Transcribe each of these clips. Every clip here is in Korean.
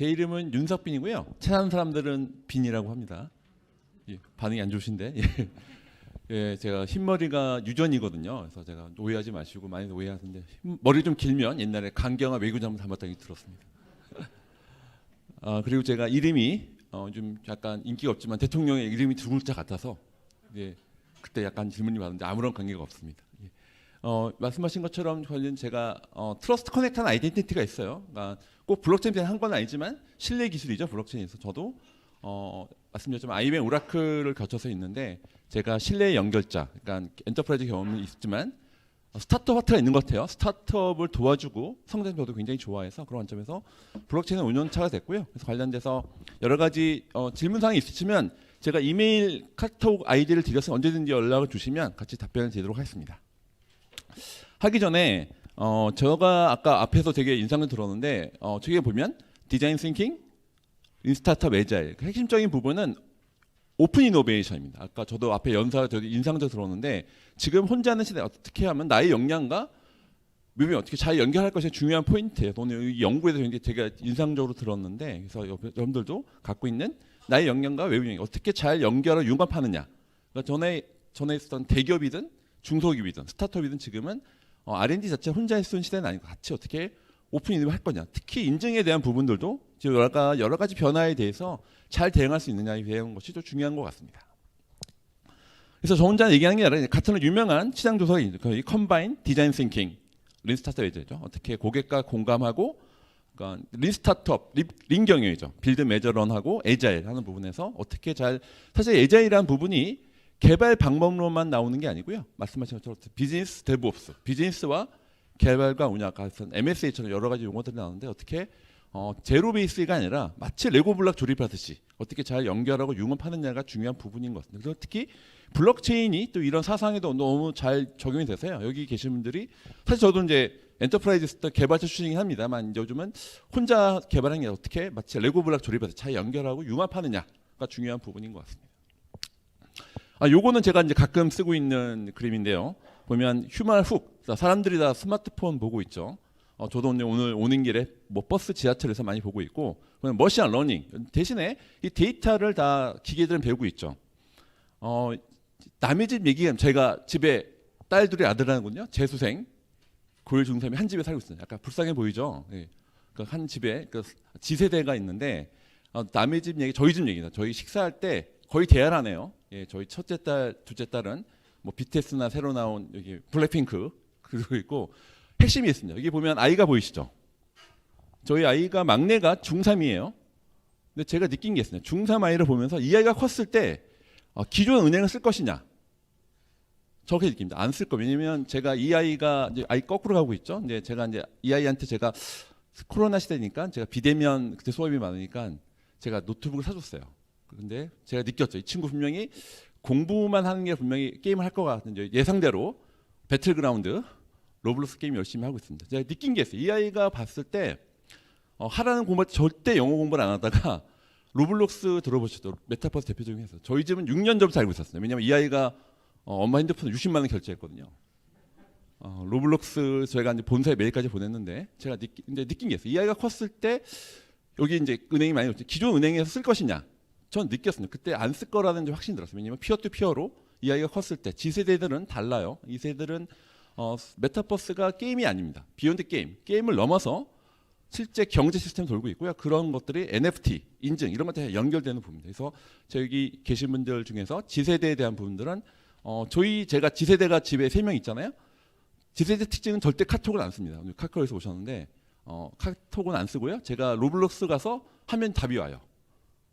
제 이름은 윤석빈이고요. 친한 사람들은 빈이라고 합니다. 예, 반응이 안 좋으신데. 예. 예, 제가 흰머리가 유전이거든요. 그래서 제가 오해하지 마시고 많이 오해하는데 머리 좀 길면 옛날에 강경화 외교장관 닮았다고 들었습니다. 그리고 제가 이름이 좀 약간 인기가 없지만 대통령의 이름이 두 글자 같아서 예, 그때 약간 질문이 많은데 아무런 관계가 없습니다. 예. 말씀하신 것처럼 저는 제가 트러스트 커넥트한 아이덴티티가 있어요. 그러니까 꼭 블록체인 한 건 아니지만 신뢰 기술이죠. 블록체인에서 저도 말씀드렸지만 IBM 오라클을 거쳐서 있는데 제가 신뢰의 연결자, 그러니까 엔터프라이즈 경험은 있지만 스타트업 하트가 있는 것 같아요. 스타트업을 도와주고 성장 저도 굉장히 좋아해서 그런 관점에서 블록체인은 5년 차가 됐고요. 그래서 관련돼서 여러 가지 질문사항이 있으시면 제가 이메일, 카톡 아이디를 드려서 언제든지 연락을 주시면 같이 답변을 드리도록 하겠습니다. 하기 전에 제가 아까 앞에서 되게 인상을 들었는데 저기 보면 디자인 싱킹, 스타트업 에자일 핵심적인 부분은 오픈 이노베이션입니다. 아까 저도 앞에 연사가 되게 인상적으로 들었는데 지금 혼자 하는 시대에 어떻게 하면 나의 역량과 뮤비 어떻게 잘 연결할 것이 중요한 포인트예요. 오늘 이 연구에서 굉장히 되게 인상적으로 들었는데 그래서 여러분들도 갖고 있는 나의 역량과 외부 역량 어떻게 잘 연결을 융합하느냐. 그러니까 전에 있었던 대기업이든 중소기업이든 스타트업이든 지금은 R&D 자체 혼자 할 수 있는 시대는 아니고 같이 어떻게 오픈 이노베이션 할 거냐. 특히 인증에 대한 부분들도 지금 여러 가지 변화에 대해서 잘 대응할 수 있느냐에 대한 것이 좀 중요한 것 같습니다. 그래서 저 혼자 얘기하는 게 아니라 같은 유명한 시장 조사가 있죠. 이 컴바인 디자인 싱킹, 린 스타트업 에이저죠. 어떻게 고객과 공감하고, 그러니까 린 스타트업, 린 경영이죠. 빌드 매저런하고 에자일 하는 부분에서 어떻게 잘 사실 에자일이라는 부분이 개발 방법론만 나오는 게 아니고요. 말씀하신 것처럼 비즈니스 데브옵스, 비즈니스와 개발과 운영, MSA처럼 여러 가지 용어들이 나오는데 어떻게 제로 베이스가 아니라 마치 레고 블록 조립하듯이 어떻게 잘 연결하고 융합하느냐가 중요한 부분인 것 같습니다. 그래서 특히 블록체인이 또 이런 사상에도 너무 잘 적용이 돼서요. 여기 계신 분들이 사실 저도 이제 엔터프라이즈 개발자 출신이긴 합니다만 요즘은 혼자 개발하는 게 어떻게 마치 레고 블록 조립해서 잘 연결하고 융합하느냐가 중요한 부분인 것 같습니다. 요거는 제가 이제 가끔 쓰고 있는 그림인데요. 보면 휴먼 훅, 사람들이 다 스마트폰 보고 있죠. 저도 오늘 오는 길에 뭐 버스, 지하철에서 많이 보고 있고, 머신 러닝 대신에 이 데이터를 다 기계들은 배우고 있죠. 남의 집 얘기하면 제가 집에 딸 둘이 아들 하나군요. 재수생, 고일 중3이 한 집에 살고 있어요. 약간 불쌍해 보이죠. 예. 한 집에 지세대가 있는데 남의 집 얘기, 저희 집 얘기다. 저희 식사할 때 거의 대화하네요. 예, 저희 첫째 딸, 둘째 딸은 뭐 BTS나 새로 나온 여기 블랙핑크 그리고 있고 핵심이 있습니다. 여기 보면 아이가 보이시죠? 저희 아이가 막내가 중3이에요. 근데 제가 느낀 게 있습니다. 중3 아이를 보면서 이 아이가 컸을 때 기존 은행을 쓸 것이냐? 저렇게 느낍니다. 안 쓸 거. 왜냐면 제가 이 아이가 이제 아이 거꾸로 가고 있죠. 근데 제가 이제 이 아이한테 제가 코로나 시대니까 제가 비대면 그때 수업이 많으니까 제가 노트북을 사줬어요. 근데 제가 느꼈죠. 이 친구 분명히 공부만 하는 게 분명히 게임을 할 것 같은 예상대로 배틀그라운드 로블록스 게임 열심히 하고 있습니다. 제가 느낀 게 있어요. 이 아이가 봤을 때 하라는 공부 절대 영어 공부를 안 하다가 로블록스 들어보시죠. 메타버스 대표적인 회사. 저희 집은 6년 전부터 알고 있었어요. 왜냐하면 이 아이가 엄마 핸드폰에 60만 원 결제했거든요. 로블록스 저희가 이제 본사에 메일까지 보냈는데 제가 느낀 게 있어요. 이 아이가 컸을 때 여기 이제 은행이 많이 없죠. 기존 은행에서 쓸 것이냐? 전 느꼈습니다. 그때 안 쓸 거라는 확신이 들었어요. 왜냐하면 피어 투 피어로 이 아이가 컸을 때 G세대들은 달라요. 이 세대들은 메타버스가 게임이 아닙니다. 비욘드 게임을 넘어서 실제 경제 시스템 돌고 있고요. 그런 것들이 NFT, 인증 이런 것들에 연결되는 부분입니다. 그래서 저기 계신 분들 중에서 G세대에 대한 부분들은 제가 G세대가 집에 3명 있잖아요. G세대 특징은 절대 카톡을 안 씁니다. 오늘 카카오에서 오셨는데 카톡은 안 쓰고요. 제가 로블록스 가서 하면 답이 와요.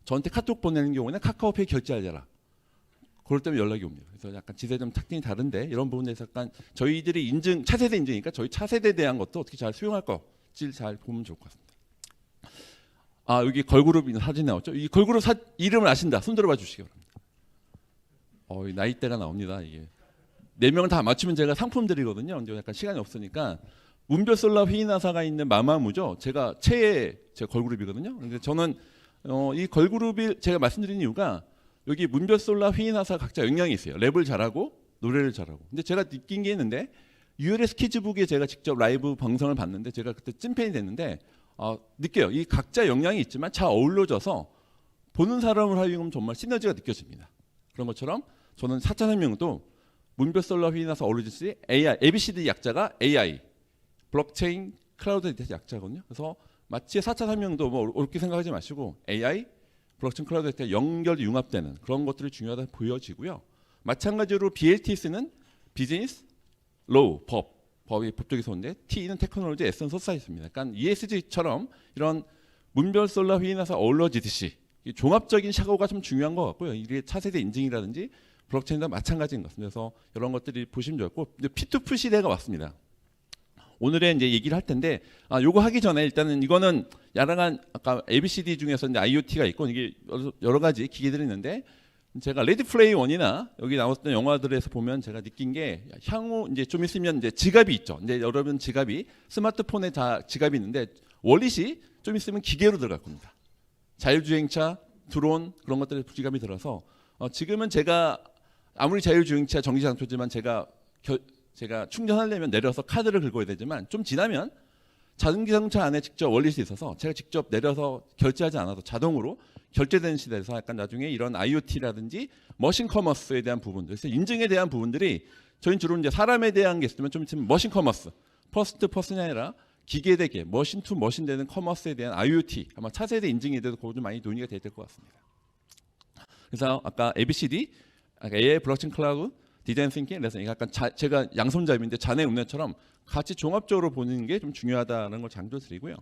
저한테 카톡 보내는 경우는 카카오페이 결제하자라. 그럴 때면 연락이 옵니다. 그래서 약간 지세대 특징이 다른데 이런 부분에서 약간 저희들이 차세대 인증이니까 저희 차세대에 대한 것도 어떻게 잘 수용할 것을 잘 보면 좋을 것 같습니다. 여기 걸그룹 사진 나왔죠? 이 걸그룹 이름을 아신다. 손 들어봐 주시기 바랍니다. 나이대가 나옵니다. 이게 4명을 다 맞추면 제가 상품 드리거든요. 근데 약간 시간이 없으니까 문별솔라 휘인하사가 있는 마마무죠. 제가 최애 제 걸그룹이거든요. 근데 저는 이 걸그룹이 제가 말씀드린 이유가 여기 문별솔라 휘인하사 각자 역량이 있어요. 랩을 잘하고 노래를 잘하고. 근데 제가 느낀 게 있는데 ULS 키즈북에 제가 직접 라이브 방송을 봤는데 제가 그때 찐팬이 됐는데 느껴요. 이 각자 역량이 있지만 잘 어우러져서 보는 사람을 하여금 정말 시너지가 느껴집니다. 그런 것처럼 저는 4차 산업혁명도 문별 솔라 휘나서 어우러질지 AI, ABCD 약자가 AI, 블록체인, 클라우드 데이터 약자거든요. 그래서 마치 4차 산업혁명도 뭐 어렵게 생각하지 마시고 AI, 블록체인, 클라우드 데이터 연결 융합되는 그런 것들이 중요하다 보여지고요. 마찬가지로 BLTS는 비즈니스, 로우, 법이 법적에서 오는데 T는 테크놀로지, S는 소사이티입니다. 그러니까 ESG처럼 이런 문별 솔라 휘나서 어우러지듯이 종합적인 샤고가 좀 중요한 것 같고요. 이게 차세대 인증이라든지 블록체인도 마찬가지인 것 같습니다. 그래서 이런 것들이 보시면 좋고 이제 P2P 시대가 왔습니다. 오늘의 이제 얘기를 할 텐데 요거 하기 전에 일단은 이거는 야랑한 아까 ABCD 중에서 이제 IoT가 있고 이게 여러 가지 기기들이 있는데 제가 레디 플레이 원이나 여기 나왔던 영화들에서 보면 제가 느낀 게 향후 이제 좀 있으면 이제 지갑이 있죠. 이제 여러분 지갑이 스마트폰에 다 지갑이 있는데 월릿이 좀 있으면 기계로 들어갈 겁니다. 자율주행차, 드론 그런 것들에 지갑이 들어서 지금은 제가 아무리 자율주행차 전기장표지만 제가 충전하려면 내려서 카드를 긁어야 되지만 좀 지나면 자전기자동차 안에 직접 월릿이 있어서 제가 직접 내려서 결제하지 않아도 자동으로 결제되는 시대에서 약간 나중에 이런 IoT라든지 머신 커머스에 대한 부분들, 그래서 인증에 대한 부분들이 저희는 주로 이제 사람에 대한 게 있으면 좀 있으면 머신 커머스, 퍼스트 퍼슨이 아니라 기계 대 기, 머신 투 머신 되는 커머스에 대한 IoT 아마 차세대 인증에 대해서 그거 좀 많이 논의가 돼야 될 것 같습니다. 그래서 아까 ABCD, AI, 블록체인, 클라우드, 디자인 싱킹, 그래서 약간 제가 양손잡이인데 자네 운전처럼 같이 종합적으로 보는 게 좀 중요하다는 걸 강조드리고요.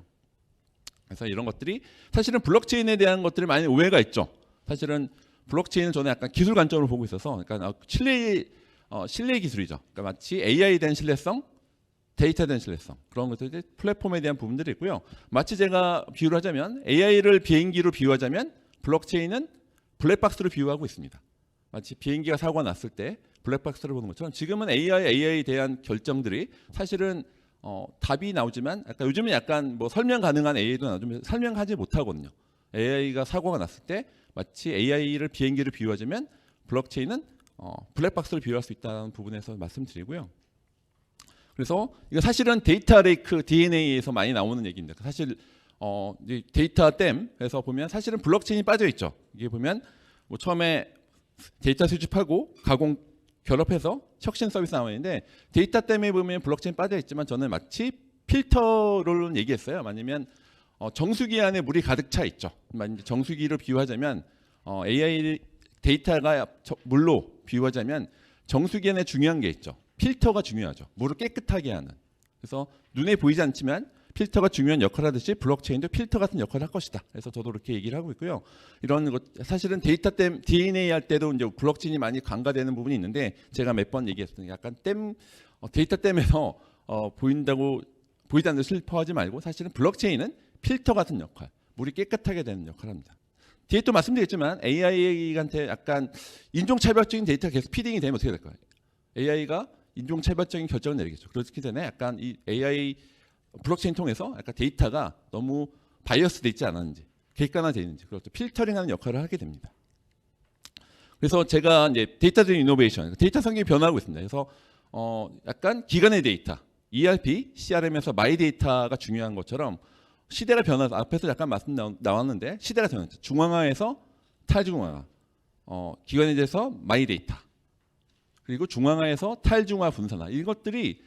그래서 이런 것들이 사실은 블록체인에 대한 것들이 많이 오해가 있죠. 사실은 블록체인은 저는 약간 기술 관점으로 보고 있어서 그러니까 신뢰 기술이죠. 그러니까 마치 AI에 대한 신뢰성, 데이터에 대한 신뢰성 그런 것들이 플랫폼에 대한 부분들이 있고요. 마치 제가 비유를 하자면 AI를 비행기로 비유하자면 블록체인은 블랙박스로 비유하고 있습니다. 마치 비행기가 사고가 났을 때 블랙박스를 보는 것처럼 지금은 AI에 대한 결정들이 사실은 답이 나오지만 약간 요즘은 약간 뭐 설명 가능한 AI도 나오지만 설명하지 못하거든요. AI가 사고가 났을 때 마치 AI를 비행기를 비유하자면 블록체인은 블랙박스를 비유할 수 있다는 부분에서 말씀드리고요. 그래서 이거 사실은 데이터 레이크 DNA에서 많이 나오는 얘기입니다. 사실 데이터 댐에서 보면 사실은 블록체인이 빠져 있죠. 이게 보면 뭐 처음에 데이터 수집하고 가공 결합해서 혁신 서비스 나와 있는데 데이터 댐에 보면 블록체인 빠져 있지만 저는 마치 필터를 얘기했어요. 아니면 정수기 안에 물이 가득 차 있죠. 정수기를 비유하자면 AI 데이터가 물로 비유하자면 정수기 안에 중요한 게 있죠. 필터가 중요하죠. 물을 깨끗하게 하는. 그래서 눈에 보이지 않지만 필터가 중요한 역할을 하듯이 블록체인도 필터 같은 역할을 할 것이다. 그래서 저도 그렇게 얘기를 하고 있고요. 이런 것 사실은 데이터 댐 DNA 할 때도 이제 블록체인이 많이 강화되는 부분이 있는데 제가 몇 번 얘기했어요. 약간 데이터 댐에서 보이지 않는 슬퍼하지 말고 사실은 블록체인은 필터 같은 역할, 물이 깨끗하게 되는 역할을 합니다. 뒤에 또 말씀드렸지만 AI한테 약간 인종차별적인 데이터가 계속 피딩이 되면 어떻게 될까요? AI가 인종차별적인 결정을 내리겠죠. 그렇기 때문에 약간 이 AI 블록체인 통해서 약간 데이터가 너무 바이어스 돼 있지 않았는지 객관화되어 있는지 그것도 필터링하는 역할을 하게 됩니다. 그래서 제가 이제 데이터드린 이노베이션, 데이터 성격이 변화하고 있습니다. 그래서 약간 기관의 데이터, ERP, CRM에서 마이 데이터가 중요한 것처럼 시대가 변화해서 앞에서 약간 말씀 나왔는데 시대가 변했죠. 중앙화에서 탈중앙화, 기관에 대해서 마이 데이터, 그리고 중앙화에서 탈중앙화 분산화 이것들이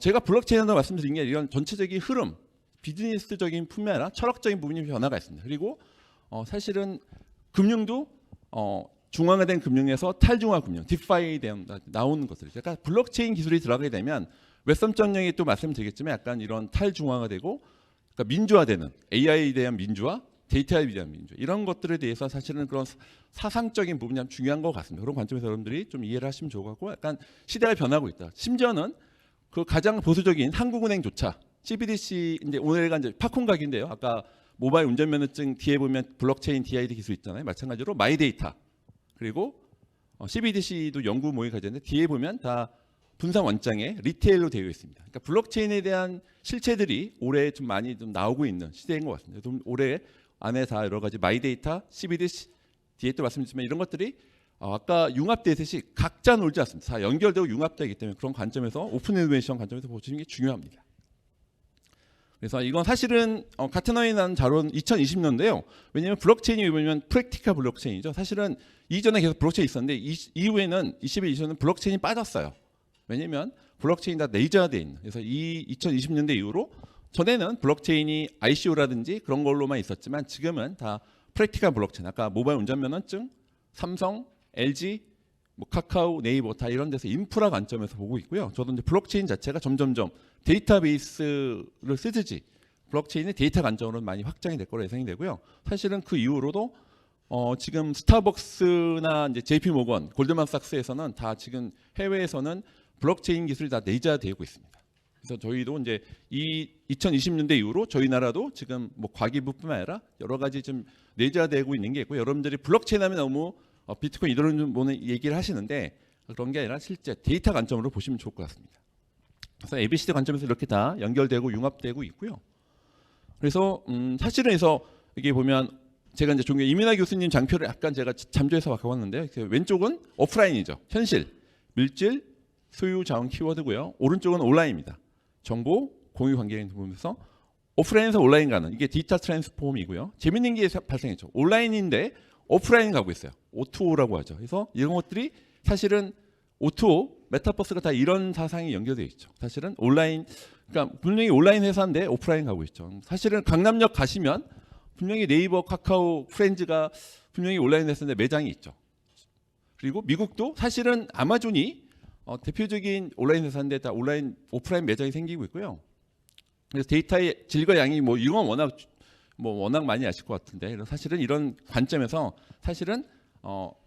제가 블록체인에서 말씀드린 게 이런 전체적인 흐름, 비즈니스적인 뿐만 아니라 철학적인 부분이 변화가 있습니다. 그리고 사실은 금융도 중앙화된 금융에서 탈중앙화 금융, 디파이 나오는 것들이죠. 그러니까 블록체인 기술이 들어가게 되면 웹3.0에 또 말씀드리겠지만 약간 이런 탈중앙화되고 그러니까 민주화되는 AI에 대한 민주화, 데이터에 대한 민주화 이런 것들에 대해서 사실은 그런 사상적인 부분이 참 중요한 것 같습니다. 그런 관점에서 여러분들이 좀 이해를 하시면 좋을 것 같고 약간 시대가 변하고 있다. 심지어는 그 가장 보수적인 한국은행조차 CBDC 이제 오늘가 이제 팝콘 각인데요. 아까 모바일 운전면허증 뒤에 보면 블록체인 DID 기술 있잖아요. 마찬가지로 마이데이터 그리고 CBDC도 연구 모의가 되는데 뒤에 보면 다 분산 원장에 리테일로 되어 있습니다. 그러니까 블록체인에 대한 실체들이 올해 좀 많이 좀 나오고 있는 시대인 것 같습니다. 좀 올해 안에 다 여러 가지 마이데이터, CBDC 뒤에 또 말씀드렸지만 이런 것들이 아까 융합되듯이 각자 놀지 않습니다. 다 연결되고 융합되기 때문에 그런 관점에서 오픈 이노베이션 관점에서 보시는 게 중요합니다. 그래서 이건 사실은 가트너에 난 자료는 2020년인데요. 왜냐하면 블록체인이 보면 프랙티컬 블록체인이죠. 사실은 이전에 계속 블록체인이 있었는데 이후에는 21년은 블록체인이 빠졌어요. 왜냐하면 블록체인이 다 레이저화되어 있는. 그래서 이 2020년대 이후로 전에는 블록체인이 ICO라든지 그런 걸로만 있었지만 지금은 다 프랙티컬 블록체인. 아까 모바일 운전면허증, 삼성, LG, 뭐 카카오, 네이버 다 이런 데서 인프라 관점에서 보고 있고요. 저도 이제 블록체인 자체가 점점점 데이터베이스를 쓰듯이 블록체인의 데이터 관점으로 많이 확장이 될 거로 예상이 되고요. 사실은 그 이후로도 지금 스타벅스나 이제 JP 모건, 골드만삭스에서는 다 지금 해외에서는 블록체인 기술이 다 내재되고 있습니다. 그래서 저희도 이제 이 2020년대 이후로 저희 나라도 지금 뭐 과기부뿐만 아니라 여러 가지 좀 내재되고 있는 게 있고, 여러분들이 블록체인 하면 너무 비트코인 이런 뭐는 얘기를 하시는데 그런 게 아니라 실제 데이터 관점으로 보시면 좋을 것 같습니다. 그래서 ABCD 관점에서 이렇게 다 연결되고 융합되고 있고요. 그래서 사실은 그래서 이게 보면 제가 이제 존경 이민하 교수님 장표를 약간 제가 참조해서 바꿔봤는데, 왼쪽은 오프라인이죠. 현실, 밀질, 소유 자원 키워드고요. 오른쪽은 온라인입니다. 정보, 공유 관계를 보면서 오프라인에서 온라인 가는 이게 디지털 트랜스폼이고요. 재밌는 게 발생했죠. 온라인인데 오프라인 가고 있어요. O2O라고 하죠. 그래서 이런 것들이 사실은 O2O, 메타버스가 다 이런 사상이 연결되어 있죠. 사실은 온라인, 그러니까 분명히 온라인 회사인데 오프라인 가고 있죠. 사실은 강남역 가시면 분명히 네이버, 카카오, 프렌즈가 분명히 온라인 회사인데 매장이 있죠. 그리고 미국도 사실은 아마존이 대표적인 온라인 회사인데 다 온라인, 오프라인 매장이 생기고 있고요. 그래서 데이터의 질과 양이 뭐 이건 워낙 많이 아실 것 같은데, 사실은 이런 관점에서 사실은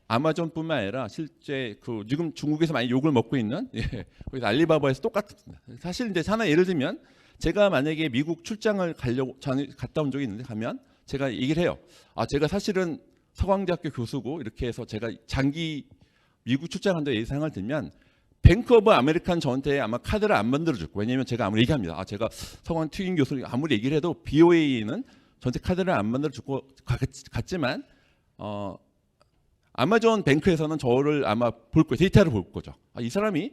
아마존뿐만 아니라 실제 그 지금 중국에서 많이 욕을 먹고 있는 거기서 알리바바에서 똑같습니다. 사실 이제 하나 예를 들면 제가 만약에 미국 출장을 갔다 온 적이 있는데 가면 제가 얘기를 해요. 제가 사실은 서강대학교 교수고 이렇게 해서 제가 장기 미국 출장한다 예상을 들면 뱅크 오브 아메리칸 저한테 아마 카드를 안 만들어 줄 거예요. 왜냐하면 제가 아무리 얘기합니다. 제가 서강 튀긴 교수 아무리 얘기를 해도 BOA는 저한테 카드를 안 만들어 줄 것 같지만 아마존 뱅크에서는 저를 아마 볼 거예요. 데이터를 볼 거죠. 이 사람이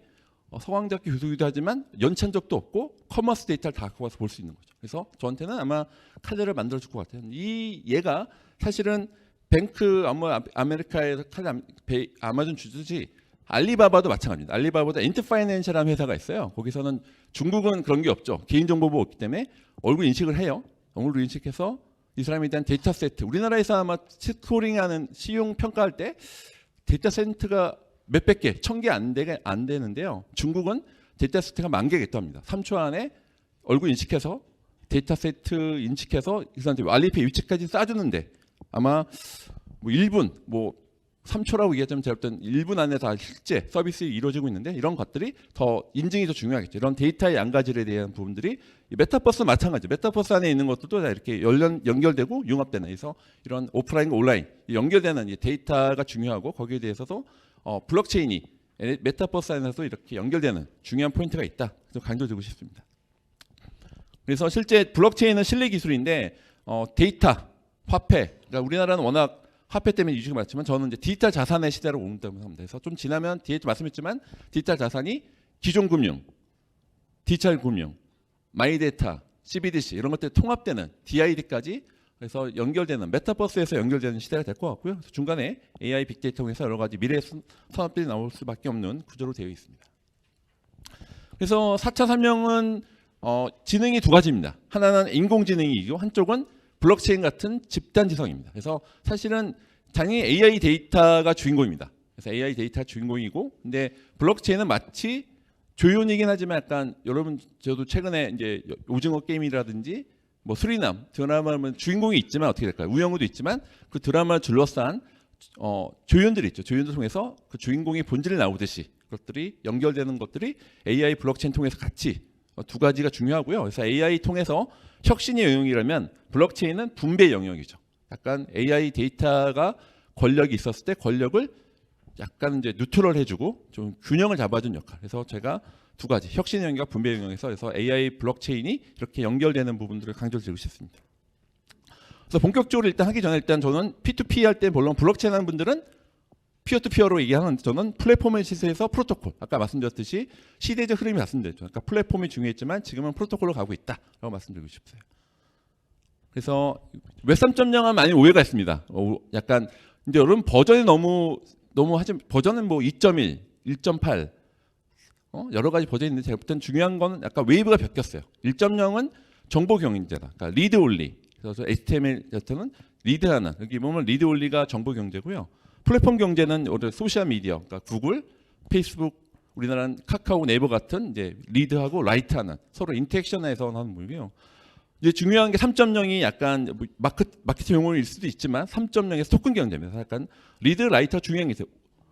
서강대학교 교수이기도 하지만 연찬 적도 없고 커머스 데이터를 다 갖고 와서 볼 수 있는 거죠. 그래서 저한테는 아마 카드를 만들어 줄 것 같아요. 얘가 사실은 뱅크 아메리카에서 아마존 주듯이 알리바바도 마찬가지입니다. 알리바바도 엔트파이낸셜이라는 회사가 있어요. 거기서는 중국은 그런 게 없죠. 개인정보보호 없기 때문에 얼굴 인식을 해요. 얼굴 인식해서 이 사람에 대한 데이터 세트, 우리나라에서 아마 스코링하는 시용 평가할 때 데이터 세트가 몇백 개, 1000개 안 되는데요. 중국은 데이터 세트가 10,000개가 있답니다. 3초 안에 얼굴 인식해서 데이터 세트 인식해서 이 사람한테 알리페이 위치까지 쏴주는데 아마 뭐 1분, 뭐 3초라고 얘기하자면 제가 볼 때는 1분 안에 다 실제 서비스 이루어지고 있는데, 이런 것들이 더 인증이 더 중요하겠죠. 이런 데이터의 양가질에 대한 부분들이 메타버스 마찬가지. 메타버스 안에 있는 것들도 다 이렇게 연결되고 융합되는, 그래서 이런 오프라인과 온라인 연결되는 데이터가 중요하고 거기에 대해서도 블록체인이 메타버스 안에서도 이렇게 연결되는 중요한 포인트가 있다. 좀 강조드리고 싶습니다. 그래서 실제 블록체인은 실내 기술인데 데이터, 화폐, 그러니까 우리나라는 워낙 화폐 때문에 이슈가 많지만 저는 이제 디지털 자산의 시대로 온다고 합니다. 그래서 좀 지나면 뒤에 말씀했지만 디지털 자산이 기존 금융, 디지털 금융, 마이데이터, CBDC 이런 것들이 통합되는 DID까지 그래서 연결되는 메타버스에서 연결되는 시대가 될 것 같고요. 그래서 중간에 AI 빅데이터 통해서 여러 가지 미래 산업들이 나올 수밖에 없는 구조로 되어 있습니다. 그래서 4차 산명은 지능이 두 가지입니다. 하나는 인공지능이고 한쪽은 블록체인 같은 집단 지성입니다. 그래서 사실은 당연히 AI 데이터가 주인공입니다. 그래서 AI 데이터가 주인공이고, 근데 블록체인은 마치 조연이긴 하지만 약간 여러분 저도 최근에 이제 오징어 게임이라든지 뭐 수리남 드라마는 주인공이 있지만 어떻게 될까요? 우영우도 있지만 그 드라마를 둘러싼 조연들이 있죠. 조연들 통해서 그 주인공의 본질이 나오듯이 그것들이 연결되는 것들이 AI 블록체인 통해서 같이 두 가지가 중요하고요. 그래서 AI 통해서 혁신의 영역이라면 블록체인은 분배 영역이죠. 약간 AI 데이터가 권력이 있었을 때 권력을 약간 이제 뉴트럴 해주고 좀 균형을 잡아준 역할. 그래서 제가 두 가지 혁신의 영역과 분배 영역에서 그래서 AI 블록체인이 이렇게 연결되는 부분들을 강조드리고 싶습니다. 그래서 본격적으로 일단 하기 전에 일단 저는 P2P 할 때 물론 블록체인 하는 분들은 피어투피어로 얘기하는 저는 플랫폼의 시세에서 프로토콜. 아까 말씀드렸듯이 시대적 흐름이 말씀드렸죠. 그러니까 플랫폼이 중요했지만 지금은 프로토콜로 가고 있다라고 말씀드리고 싶어요. 그래서 웹 3.0은 많이 오해가 있습니다. 약간 근데 여러분 버전이 너무 하지 버전은 뭐 2.1, 1.8 여러 가지 버전이 있는데 제가 볼 땐 중요한 건 약간 웨이브가 바뀌었어요. 1.0은 정보 경제다. 그러니까 리드 올리. 그래서 HTML 자체는 리드하는 여기 보면 리드 올리가 정보 경제고요. 플랫폼 경제는 소셜 미디어, 그러니까 구글, 페이스북, 우리나라는 카카오, 네이버 같은 이제 리드하고 라이트하는 서로 인터랙션에서 하는 부분이고요. 이제 중요한 게 3.0이 약간 마케팅 용어일 수도 있지만 3.0에서 토큰 경제입니다. 약간 리드, 라이트가 중요한 게 있어요.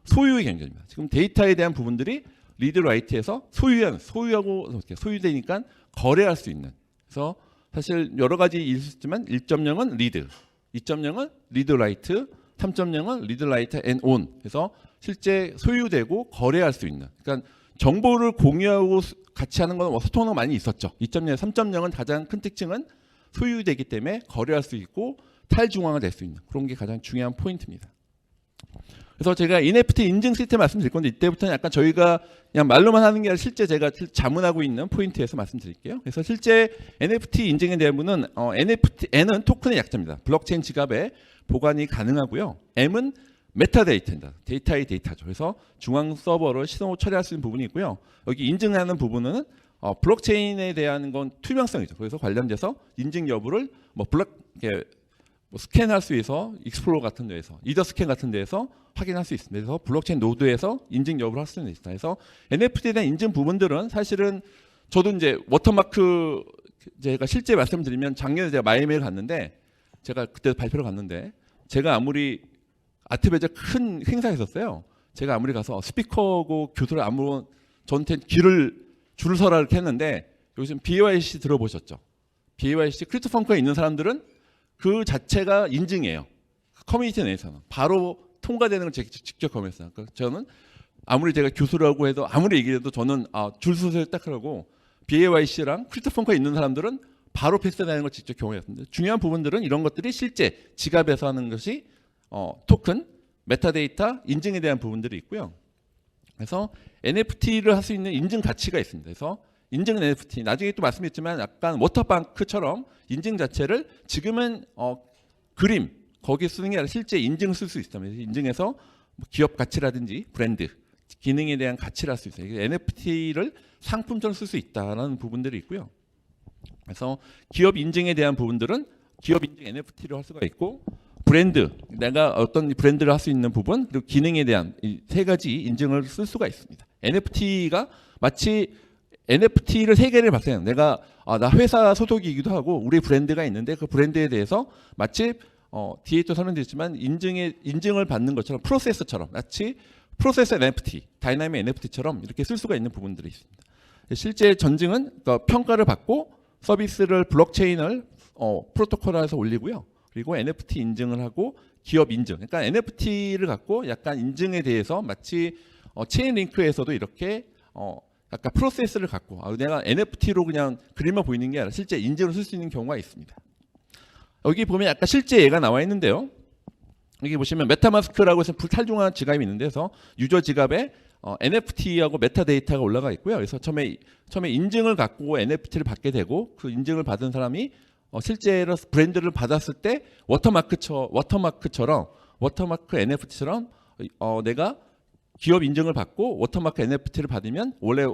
소유의 경제입니다. 지금 데이터에 대한 부분들이 리드, 라이트에서 소유하고 소유되니까 거래할 수 있는. 그래서 사실 여러 가지 있을 수 있지만 1.0은 리드, 2.0은 리드, 라이트, 3.0은 리드, 라이트, 앤 온. 그래서 실제 소유되고 거래할 수 있는. 그러니까 정보를 공유하고 같이 하는 건 소통은 많이 있었죠. 2.0, 3.0은 가장 큰 특징은 소유되기 때문에 거래할 수 있고 탈중앙화 될 수 있는 그런 게 가장 중요한 포인트입니다. 그래서 제가 NFT 인증 시스템 말씀드릴 건데 이때부터는 약간 저희가 그냥 말로만 하는 게 아니라 실제 제가 자문하고 있는 포인트에서 말씀드릴게요. 그래서 실제 NFT 인증에 대한 부분은 N은 토큰의 약자입니다. 블록체인 지갑에 보관이 가능하고요. M은 메타데이터입니다. 데이터의 데이터죠. 그래서 중앙 서버를 신호 처리할 수 있는 부분이 있고요. 여기 인증하는 부분은 블록체인에 대한 건 투명성이죠. 그래서 관련돼서 인증 여부를 스캔할 수 있어서 익스플로러 같은 데에서 이더 스캔 같은 데에서 확인할 수 있습니다. 그래서 블록체인 노드에서 인증 여부를 할 수 있습니다. 그래서 NFT에 대한 인증 부분들은 사실은 저도 이제 워터마크 제가 실제 말씀드리면 작년에 제가 마이애미를 갔는데 제가 그때 발표를 갔는데 제가 아무리 아트베저 큰 행사에 있었어요. 제가 아무리 가서 스피커고 교수를 저한테 줄을 서라 이렇게 했는데 요즘 BYC 들어보셨죠? BYC 크립토펑크에 있는 사람들은 그 자체가 인증이에요. 커뮤니티 내에서는 바로 통과되는 걸 직접 경험했어요. 그러니까 저는 아무리 제가 교수라고 해도 아무리 얘기해도 저는 줄 서서 딱 하고 BAYC랑 크립토펑크에 있는 사람들은 바로 패스되는 걸 직접 경험했습니다. 중요한 부분들은 이런 것들이 실제 지갑에서 하는 것이 토큰, 메타데이터, 인증에 대한 부분들이 있고요. 그래서 NFT를 할 수 있는 인증 가치가 있습니다. 그래서 인증 NFT 나중에 또 말씀드렸지만 약간 워터뱅크처럼 인증 자체를 지금은 그림 거기에 쓰는 게 아니라 실제 인증을 쓸 수 있습니다. 인증해서 기업 가치라든지 브랜드 기능에 대한 가치를 할 수 있어요. NFT를 상품처럼 쓸 수 있다는 부분들이 있고요. 그래서 기업 인증에 대한 부분들은 기업 인증 NFT로 할 수가 있고 브랜드 내가 어떤 브랜드를 할 수 있는 부분 그리고 기능에 대한 이 세 가지 인증을 쓸 수가 있습니다. NFT가 마치 NFT를 세 개를 봤어요. 내가 나 회사 소속이기도 하고 우리 브랜드가 있는데 그 브랜드에 대해서 마치 뒤에 또 설명드렸지만 인증을 받는 것처럼 프로세서처럼 마치 프로세서 NFT, 다이나믹 NFT처럼 이렇게 쓸 수가 있는 부분들이 있습니다. 실제 전증은 평가를 받고 서비스를 블록체인을 프로토콜화해서 올리고요. 그리고 NFT 인증을 하고 기업 인증. 그러니까 NFT를 갖고 약간 인증에 대해서 마치 체인 링크에서도 이렇게 약간 프로세스를 갖고 내가 NFT로 그냥 그림만 보이는 게 아니라 실제 인증을 쓸 수 있는 경우가 있습니다. 여기 보면 약간 실제 예가 나와 있는데요. 여기 보시면 메타마스크라고 해서 불탈중한 지갑이 있는데 그래서 유저 지갑에 NFT하고 메타데이터가 올라가 있고요. 그래서 처음에 인증을 갖고 NFT를 받게 되고 그 인증을 받은 사람이 실제로 브랜드를 받았을 때 워터마크처럼 워터마크 NFT처럼 내가 기업 인증을 받고 워터마크 NFT를 받으면 원래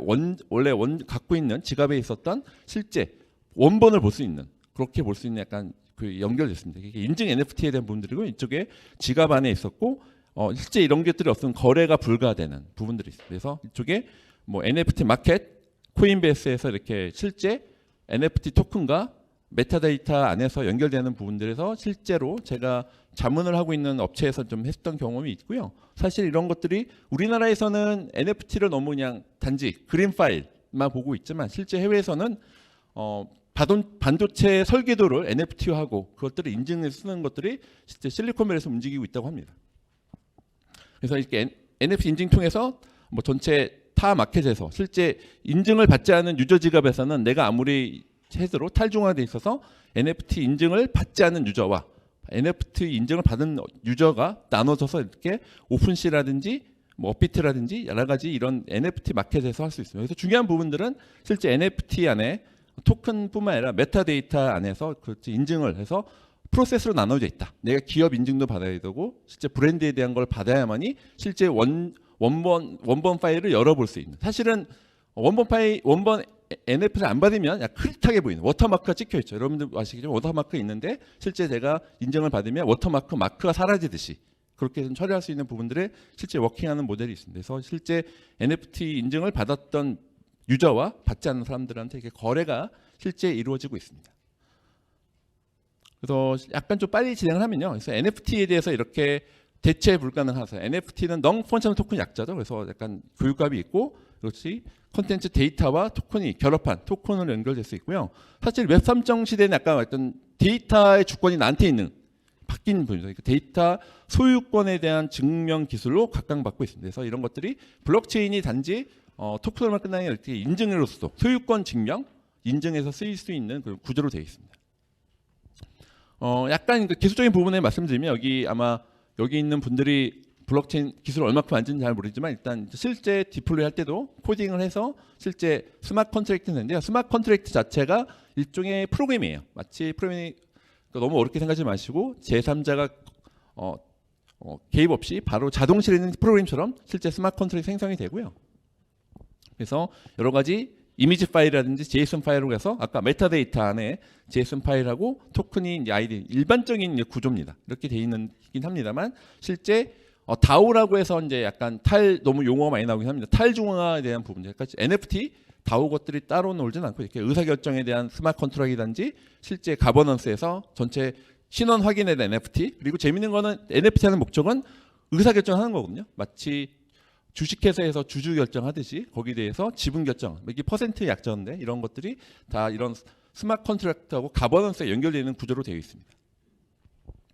갖고 있는 지갑에 있었던 실제 원본을 볼 수 있는 그렇게 볼 수 있는 약간 그 연결됐습니다. 이게 인증 NFT에 대한 부분들이고 이쪽에 지갑 안에 있었고 실제 이런 것들이 없으면 거래가 불가되는 부분들이 있습니다. 그래서 이쪽에 뭐 NFT 마켓, 코인베이스에서 이렇게 실제 NFT 토큰과 메타데이터 안에서 연결되는 부분들에서 실제로 제가 자문을 하고 있는 업체에서 좀 했던 경험이 있고요. 사실 이런 것들이 우리나라에서는 NFT를 너무 그냥 단지 그림 파일만 보고 있지만 실제 해외에서는 반도체 설계도를 NFT화하고 그것들을 인증해 쓰는 것들이 실제 실리콘밸리에서 움직이고 있다고 합니다. 그래서 이렇게 NFT 인증 통해서 뭐 전체 타 마켓에서 실제 인증을 받지 않은 유저 지갑에서는 내가 아무리 해도 탈중화돼 있어서 NFT 인증을 받지 않는 유저와 NFT 인증을 받은 유저가 나눠져서 이렇게 오픈시라든지 뭐 업비트라든지 여러 가지 이런 NFT 마켓에서 할 수 있습니다. 그래서 중요한 부분들은 실제 NFT 안에 토큰뿐만 아니라 메타데이터 안에서 그렇지 인증을 해서 프로세스로 나눠져 있다. 내가 기업 인증도 받아야 되고 실제 브랜드에 대한 걸 받아야만이 실제 원본 파일을 열어볼 수 있는. 사실은 원본 NFT를 안 받으면 약간 흐릿하게 보이는 워터마크가 찍혀 있죠. 여러분들 아시겠지만 워터마크 있는데 실제 제가 인증을 받으면 워터마크 마크가 사라지듯이 그렇게 좀 처리할 수 있는 부분들에 실제 워킹하는 모델이 있습니다. 그래서 실제 NFT 인증을 받았던 유저와 받지 않는 사람들한테 이렇게 거래가 실제 이루어지고 있습니다. 그래서 약간 좀 빨리 진행을 하면요. 그래서 NFT에 대해서 이렇게 대체 불가능하서 NFT는 Non-Fungible 토큰 약자죠. 그래서 약간 교육값이 있고 그렇지 콘텐츠 데이터와 토큰이 결합한 토큰으로 연결될 수 있고요. 사실 웹 3.0 시대는 약간 어떤 데이터의 주권이 나한테 있는 바뀐 분이죠. 데이터 소유권에 대한 증명 기술로 각광받고 있습니다. 그래서 이런 것들이 블록체인이 단지 토큰으로만 끝나는 게 이렇게 인증으로서 소유권 증명, 인증에서 쓰일 수 있는 그런 구조로 되어 있습니다. 약간 그 기술적인 부분에 말씀드리면 여기 아마 여기 있는 분들이 블록체인 기술을 얼마큼 안지는 잘 모르지만 일단 실제 디플로이 할 때도 코딩을 해서 실제 스마트 컨트랙트는 있는데요. 스마트 컨트랙트 자체가 일종의 프로그램이에요. 마치 프로그램이 너무 어렵게 생각하지 마시고 제3자가 개입 없이 바로 자동 실행되는 프로그램처럼 실제 스마트 컨트랙트 생성이 되고요. 그래서 여러 가지 이미지 파일이라든지 JSON 파일로 해서 아까 메타데이터 안에 JSON 파일하고 토큰이 이제 아이디 일반적인 구조입니다. 이렇게 돼 있긴 합니다만 실제 DAO라고 해서 이제 약간 너무 용어가 많이 나오긴 합니다. 탈중앙화에 대한 부분, 그러니까 NFT DAO 것들이 따로 놀진 않고 이렇게 의사결정에 대한 스마트 컨트랙이든지 실제 가버넌스에서 전체 신원 확인에 대한 NFT 그리고 재밌는 거는 NFT 하는 목적은 의사결정하는 거거든요. 마치 주식회사에서 주주 결정하듯이 거기에 대해서 지분 결정, 이게 퍼센트 약자인데 이런 것들이 다 이런 스마트 컨트랙트하고 가버넌스에 연결되는 구조로 되어 있습니다.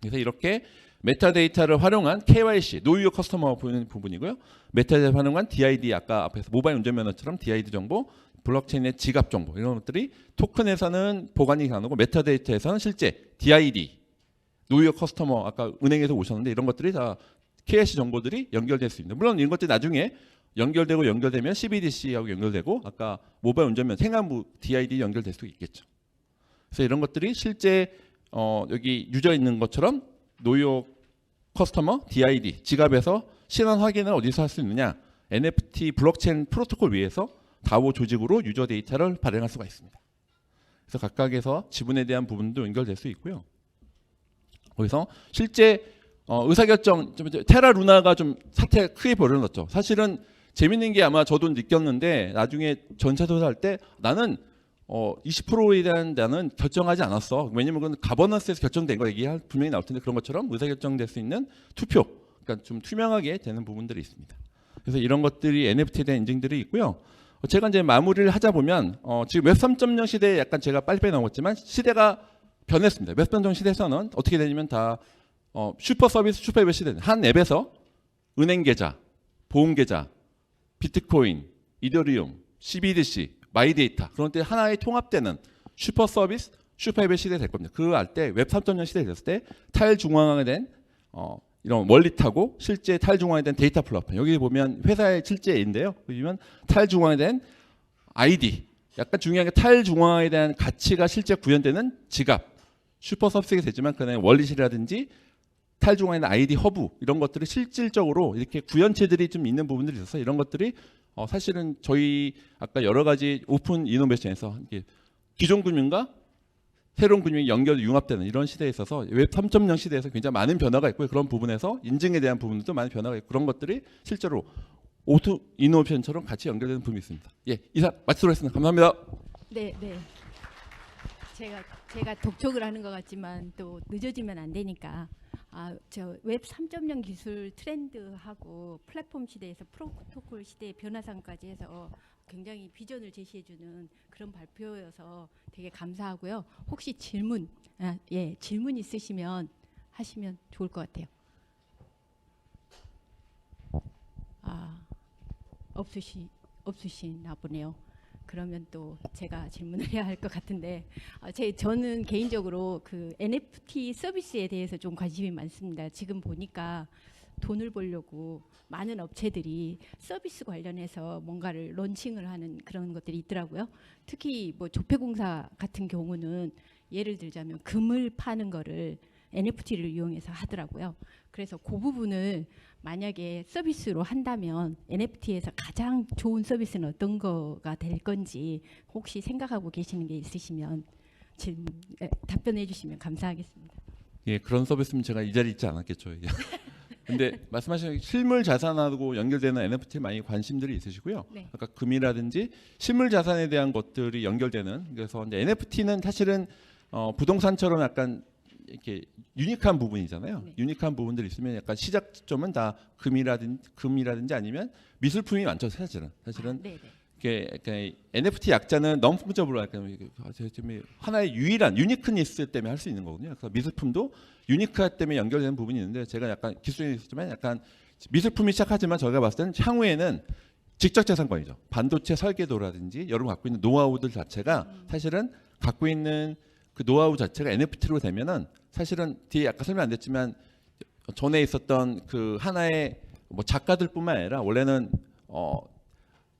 그래서 이렇게 메타데이터를 활용한 KYC, 노유 커스터머 보이는 부분이고요. 메타데이터를 활용한 DID, 아까 앞에서 모바일 운전면허처럼 DID 정보, 블록체인의 지갑 정보 이런 것들이 토큰에서는 보관이 가능하고 메타데이터에서는 실제 DID, 노유 커스터머 아까 은행에서 오셨는데 이런 것들이 다 KYC 정보들이 연결될 수 있습니다. 물론 이런 것들이 나중에 연결되면 CBDC하고 연결되고 아까 모바일 운전면 행안부 DID 연결될 수 있겠죠. 그래서 이런 것들이 실제 여기 유저 있는 것처럼 노요 커스터머 DID 지갑에서 신원 확인을 어디서 할 수 있느냐 NFT 블록체인 프로토콜 위에서 DAO 조직으로 유저 데이터를 발행할 수가 있습니다. 그래서 각각에서 지분에 대한 부분도 연결될 수 있고요. 거기서 실제 의사결정 테라 루나가 좀 사태 크게 벌어졌죠. 사실은 재밌는 게 아마 저도 느꼈는데 나중에 전차조사 할 때 나는 20%에 대한 나는 결정하지 않았어. 왜냐면 그건 가버넌스에서 결정된 거 얘기 분명히 나올 텐데 그런 것처럼 의사결정될 수 있는 투표, 그러니까 좀 투명하게 되는 부분들이 있습니다. 그래서 이런 것들이 NFT에 대한 인증들이 있고요. 제가 이제 마무리를 하자 보면 지금 웹 3.0 시대에 약간 제가 빨리빨리 나왔지만 시대가 변했습니다. 웹 3.0 시대에서는 어떻게 되냐면 다 슈퍼 서비스, 슈퍼 앱 시대 한 앱에서 은행 계좌, 보험 계좌, 비트코인, 이더리움, CBDC, 마이데이터 그런 때 하나의 통합되는 슈퍼 서비스, 슈퍼 앱의 시대가 될 겁니다. 그거 할 때 웹 3.0 시대가 됐을 때 탈중앙화된 이런 원릿하고 실제 탈중앙화된 데이터 플랫폼 여기 보면 회사의 실제인데요. 보면 탈중앙화된 ID 약간 중요한 게 탈중앙화에 대한 가치가 실제 구현되는 지갑 슈퍼 서비스가 되지만 그다음에 원릿이라든지 탈중앙화된 ID 허브 이런 것들이 실질적으로 이렇게 구현체들이 좀 있는 부분들이 있어서 이런 것들이 사실은 저희 아까 여러 가지 오픈 이노베이션에서 기존 금융과 새로운 금융이 융합되는 이런 시대에 있어서 웹 3.0 시대에서 굉장히 많은 변화가 있고요. 그런 부분에서 인증에 대한 부분도 많은 변화가 있고 그런 것들이 실제로 오토 이노베이션처럼 같이 연결되는 부분이 있습니다. 예, 이상 마치도록 하겠습니다. 감사합니다. 네. 제가 독촉을 하는 것 같지만 또 늦어지면 안 되니까 저 웹 3.0 기술 트렌드하고 플랫폼 시대에서 프로토콜 시대의 변화상까지 해서 굉장히 비전을 제시해주는 그런 발표여서 되게 감사하고요. 혹시 질문 있으시면 하시면 좋을 것 같아요. 없으시나 보네요. 그러면 또 제가 질문을 해야 할 것 같은데 저는 개인적으로 그 NFT 서비스에 대해서 좀 관심이 많습니다. 지금 보니까 돈을 벌려고 많은 업체들이 서비스 관련해서 뭔가를 론칭을 하는 그런 것들이 있더라고요. 특히 뭐 조폐공사 같은 경우는 예를 들자면 금을 파는 거를 NFT를 이용해서 하더라고요. 그래서 그 부분을 만약에 서비스로 한다면 NFT에서 가장 좋은 서비스는 어떤 거가 될 건지 혹시 생각하고 계시는 게 있으시면 답변해 주시면 감사하겠습니다. 예, 그런 서비스면 제가 이 자리에 있지 않았겠죠. 예. 근데 말씀하신 실물 자산하고 연결되는 NFT에 많이 관심들이 있으시고요. 네. 아까 금이라든지 실물 자산에 대한 것들이 연결되는, 그래서 이제 NFT는 사실은 부동산처럼 약간 이렇게 유니크한 부분이잖아요. 네. 유니크한 부분들이 있으면 약간 시작점은 다 금이라든지 아니면 미술품이 많죠. 사실은 네네. 이게 NFT 약자는 너무 풍자불로 약간 하나의 유일한 유니크니스 때문에 할 수 있는 거거든요. 그래서 미술품도 유니크할 때문에 연결되는 부분이 있는데, 제가 약간 기술이 있었지만 약간 미술품이 시작하지만 저희가 봤을 때는 향후에는 직접재산권이죠. 반도체 설계도라든지 여러분 갖고 있는 노하우들 자체가 사실은 갖고 있는 그 노하우 자체가 NFT로 되면은 사실은 뒤에 아까 설명 안 됐지만 전에 있었던 그 하나의 뭐 작가들뿐만 아니라 원래는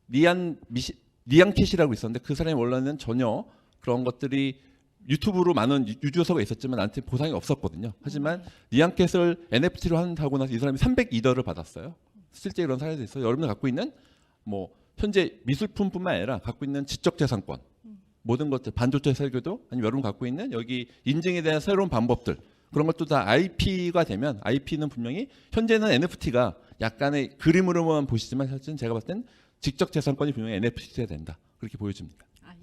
리안캣이라고 있었는데 그 사람이 원래는 전혀 그런 것들이 유튜브로 많은 유저서가 있었지만 나한테 보상이 없었거든요. 하지만 리안캣을 NFT로 한다고 나서 이 사람이 302달러를 받았어요. 실제 이런 사례도 있어요. 여러분들 갖고 있는 뭐 현재 미술품뿐만 아니라 갖고 있는 지적재산권 모든 것들 반도체 설계도 아니면 여러분 갖고 있는 여기 인증에 대한 새로운 방법들 그런 것도 다 IP가 되면 IP는 분명히 현재는 NFT가 약간의 그림으로만 보시지만 사실은 제가 봤을 땐 직접 재산권이 분명히 NFT가 된다. 그렇게 보여집니다.